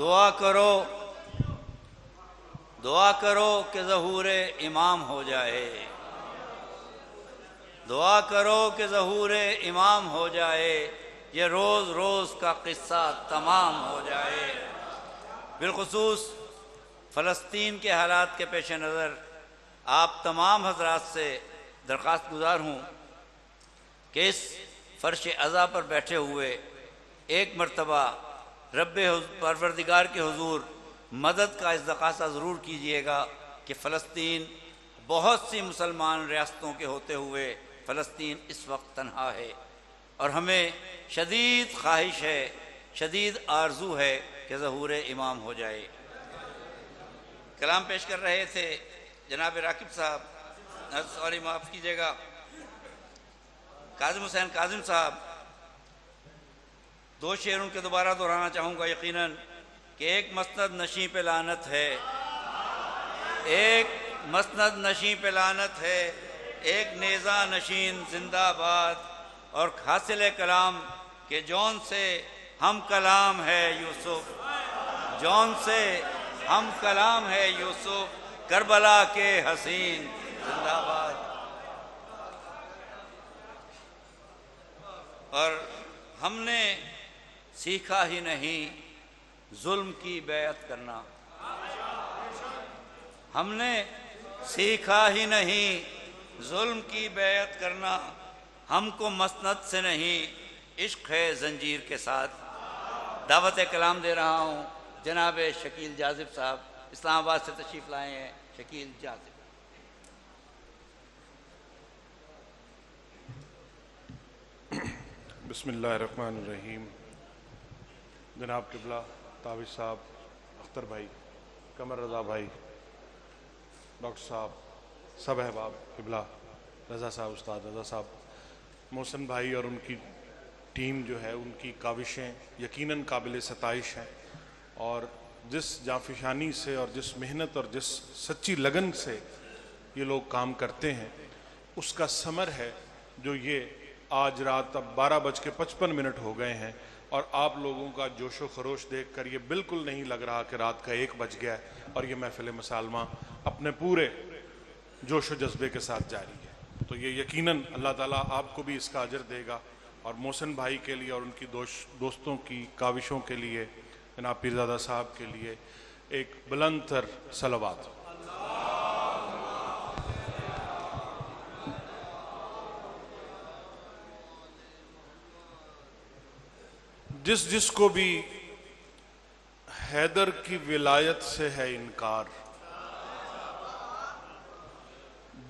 दुआ करो दुआ करो कि ज़हूर इमाम हो जाए, दुआ करो कि ज़हूर इमाम हो जाए, ये रोज़ रोज़ का किस्सा तमाम हो जाए। बिलखुसूस फ़लस्तीन के हालात के पेश नज़र आप तमाम हज़रात से दरख्वास्त गुजार हूँ कि इस फ़र्श अज़ा पर बैठे हुए एक मरतबा रब परवरदिगार के हुज़ूर मदद का इस्तग़ासा ज़रूर कीजिएगा कि फ़लस्तीन बहुत सी मुसलमान रियासतों के होते हुए फ़लस्तीन इस वक्त तन्हा है और हमें शदीद ख्वाहिश है, शदीद आरज़ू है कि ज़हूर इमाम हो जाए। कलाम पेश कर रहे थे जनाब राकिब साहब, सॉरी माफ़ कीजिएगा, काज़िम हुसैन काज़िम साहब। दो शेर उनके दोबारा दोहराना चाहूँगा यकीनन कि एक मसनद नशी पे लानत है, एक मसनद नशी पे लानत है, एक नेज़ा नशीन जिंदाबाद, और हासिल कलाम के जौन से हम कलाम है यूसुफ, जौन से हम कलाम है यूसुफ, करबला के हसीन जिंदाबाद। और हमने सीखा ही नहीं जुल्म की बैत करना, हमने सीखा ही नहीं जुल्म की बैत करना, हमको मसनद से नहीं इश्क है जंजीर के साथ। दावत कलाम दे रहा हूँ जनाब शकील जाज़िब साहब, इस्लामाबाद से तशरीफ़ लाए हैं। शकील जाज़िब। बिस्मिल्लाहिर्रहमानिर्रहीम। जनाब किबला ताबिश साहब, अख्तर भाई, कमर रज़ा भाई, डॉक्टर साहब, सब अहबाब किबला, रज़ा साहब, उस्ताद रज़ा साहब, मोहसिन भाई और उनकी टीम जो है, उनकी काविशें यकीनन काबिल सताइश हैं और जिस जाफिशानी से और जिस मेहनत और जिस सच्ची लगन से ये लोग काम करते हैं उसका समर है जो ये आज रात अब 12:55 हो गए हैं और आप लोगों का जोशो खरोश देखकर ये बिल्कुल नहीं लग रहा कि रात का 1 बज गया है और ये महफिल मसालमा अपने पूरे जोशो जज्बे के साथ जारी है। तो ये यकीनन अल्लाह ताला आपको भी इसका अजर देगा और मोहसिन भाई के लिए और उनकी दोस्तों की काविशों के लिए, जनाब पीरज़ादा साहब के लिए एक बुलंद तर सलावत। जिस जिसको भी हैदर की विलायत से है इनकार,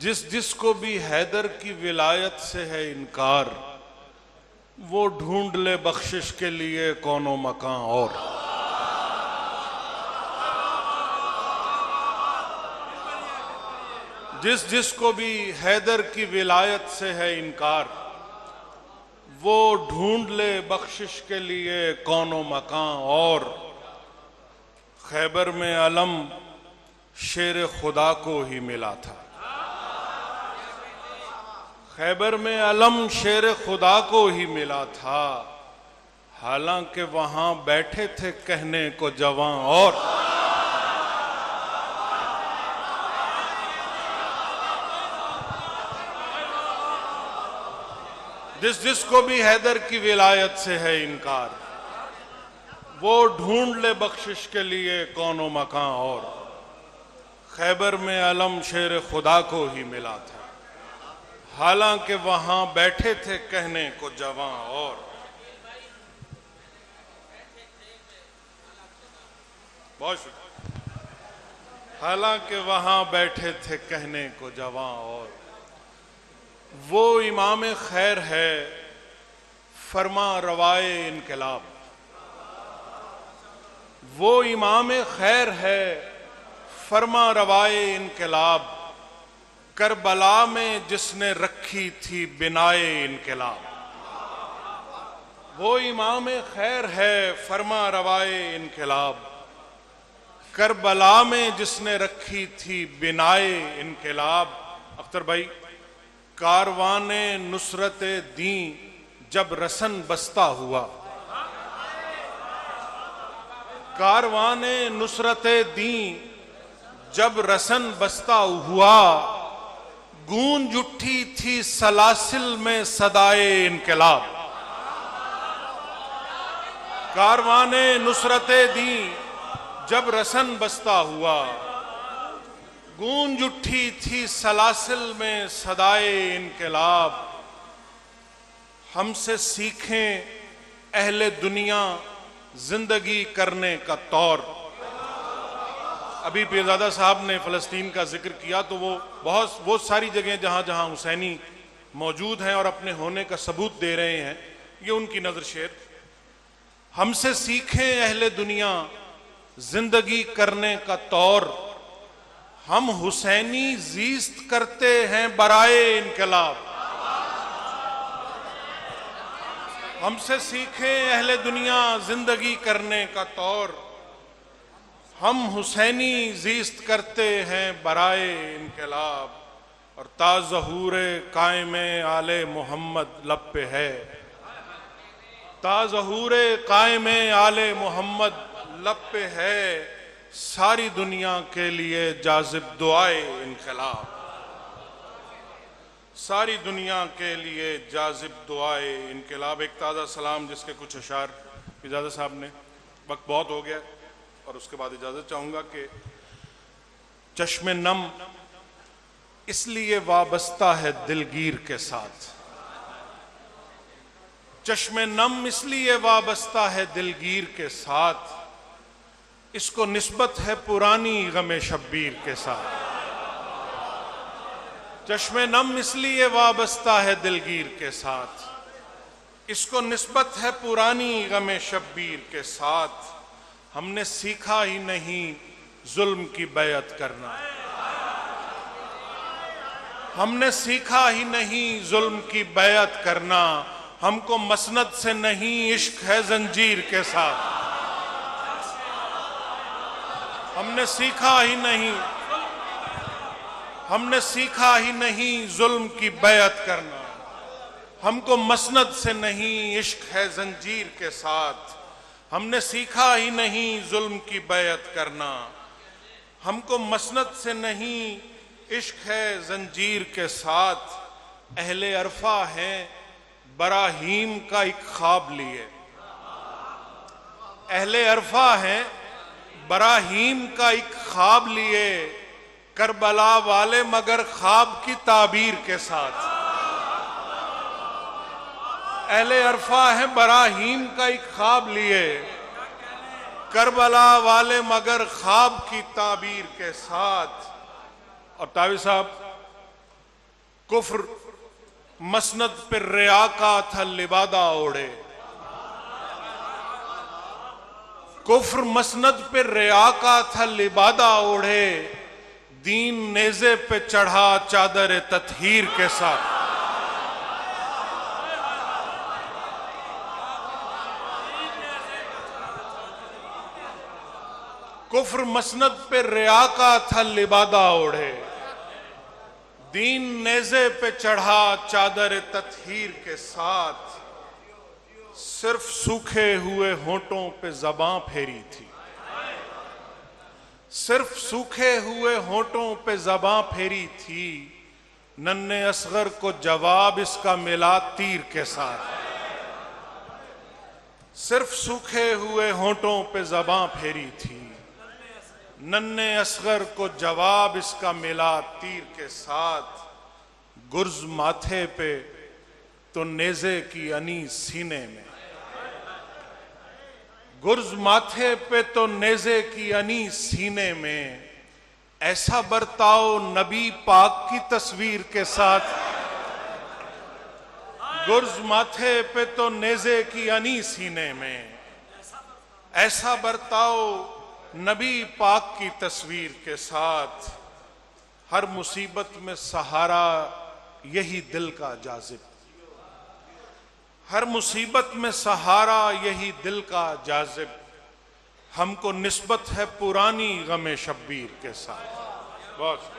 जिस जिसको भी हैदर की विलायत से है इनकार, वो ढूंढ ले बख्शिश के लिए कौनो मकान और। जिस जिसको भी हैदर की विलायत से है इनकार, वो ढूंढ ले बख्शिश के लिए कौनो मकान और। खैबर में अलम शेर खुदा को ही मिला था, खैबर में अलम शेर खुदा को ही मिला था, हालांकि वहां बैठे थे कहने को जवां और। जिस जिसको भी हैदर की विलायत से है इनकार, वो ढूंढ ले बख्शिश के लिए कौनो मकान और। खैबर में अलम शेर खुदा को ही मिला था, हालांकि वहां बैठे थे कहने को जवां और। बहुत शुक्रिया। हालांकि वहां बैठे थे कहने को जवां और। वो इमाम खैर है फरमा रवाए इनकलाब, वो इमाम खैर है फरमा रवाए इनकलाब, करबला में जिसने रखी थी बिनाए इनकलाब। वो इमाम खैर है फरमा रवाए इनकलाब, करबला में जिसने रखी थी बिनाए इनकलाब। अख्तर भाई, कारवाने नुसरत दी जब रसन बस्ता हुआ, कारवाने नुसरते दी जब रसन बस्ता हुआ, गूंज उठी थी सलासिल में सदाए इनकलाब। कारवाने नुसरते दी जब रसन बस्ता हुआ, गूंज उठी थी सलासिल में सदाए इनकलाब। हमसे सीखें अहले दुनिया जिंदगी करने का तौर। अभी पीरजादा साहब ने फ़लस्तीन का जिक्र किया तो वो सारी जगह जहां जहां हुसैनी मौजूद हैं और अपने होने का सबूत दे रहे हैं, ये उनकी नजर शेर। हमसे सीखें अहले दुनिया जिंदगी करने का तौर, हम हुसैनी जीस्त करते हैं बराए इनकलाब। हमसे सीखें अहले दुनिया जिंदगी करने का तौर, हम हुसैनी जीस्त करते हैं बराए इनकलाब। और ताज़हूरे कायमे आले मोहम्मद लब पे है, ताज़हूरे कायमे आले मोहम्मद लब पे है, सारी दुनिया के लिए जाजिब दुआए इनकलाब। सारी दुनिया के लिए जाजिब दुआए इनकलाब। एक ताज़ा सलाम जिसके कुछ अशार इजाज़त साहब ने, वक्त बहुत हो गया और उसके बाद इजाज़त चाहूँगा कि चश्मे नम इसलिए वाबस्ता है दिलगीर के साथ, चश्मे नम इसलिए वाबस्ता है दिलगीर के साथ, इसको निस्बत है पुरानी गमे शब्बीर के साथ। चश्मे नम इसलिए वाबस्ता है दिलगीर के साथ, इसको निस्बत है पुरानी गमे शब्बीर के साथ। हमने सीखा ही नहीं जुल्म की बैअत करना, हमने सीखा ही नहीं जुल्म की बैअत करना, हमको मसनद से नहीं इश्क है जंजीर के साथ। हमने सीखा ही नहीं, हमने सीखा ही नहीं जुल्म की बैअत करना, हमको मसनद से नहीं इश्क है जंजीर के साथ। हमने सीखा ही नहीं जुल्म की बैअत करना, हमको मसनद से नहीं इश्क है जंजीर के साथ। अहले अरफा हैं बराहीम का एक ख्वाब लिए, अहले अरफा हैं बराहीम का एक ख्वाब लिए, करबला वाले मगर ख्वाब की ताबीर के साथ। अहले अरफा है बराहीम का एक ख्वाब लिए, करबला वाले मगर ख्वाब की ताबीर के साथ। और तावी साहब, कुफ्र मसनद पर रिया का था लिबादा ओढ़े, कुफ्र मसनद पर रिया का था लिबादा ओढ़े, दीन नेज़े पे चढ़ा चादर तत्हीर के साथ। कुफ्र मसनद पे रिया का था लिबादा ओढ़े, दीन नेज़े पे चढ़ा चादर तत्हीर के साथ। सिर्फ सूखे हुए होंठों पे ज़बां फेरी थी, सिर्फ सूखे हुए होंठों पे ज़बां फेरी थी, नन्हे असगर को जवाब इसका मिला तीर के साथ। सिर्फ सूखे हुए होंठों पे ज़बां फेरी थी, नन्हे असगर को जवाब इसका मिला तीर के साथ। गुर्ज माथे पे तो नेज़े की अनी सीने में, गुर्ज माथे पे तो नेज़े की अनी सीने में, ऐसा बर्ताओ नबी पाक की तस्वीर के साथ। गुर्ज माथे पे तो नेज़े की अनी सीने में, ऐसा बर्ताओ नबी पाक की तस्वीर के साथ। हर मुसीबत में सहारा यही दिल का जाजिब, हर मुसीबत में सहारा यही दिल का जाजिब, हमको निस्बत है पुरानी गमे शब्बीर के साथ। बस।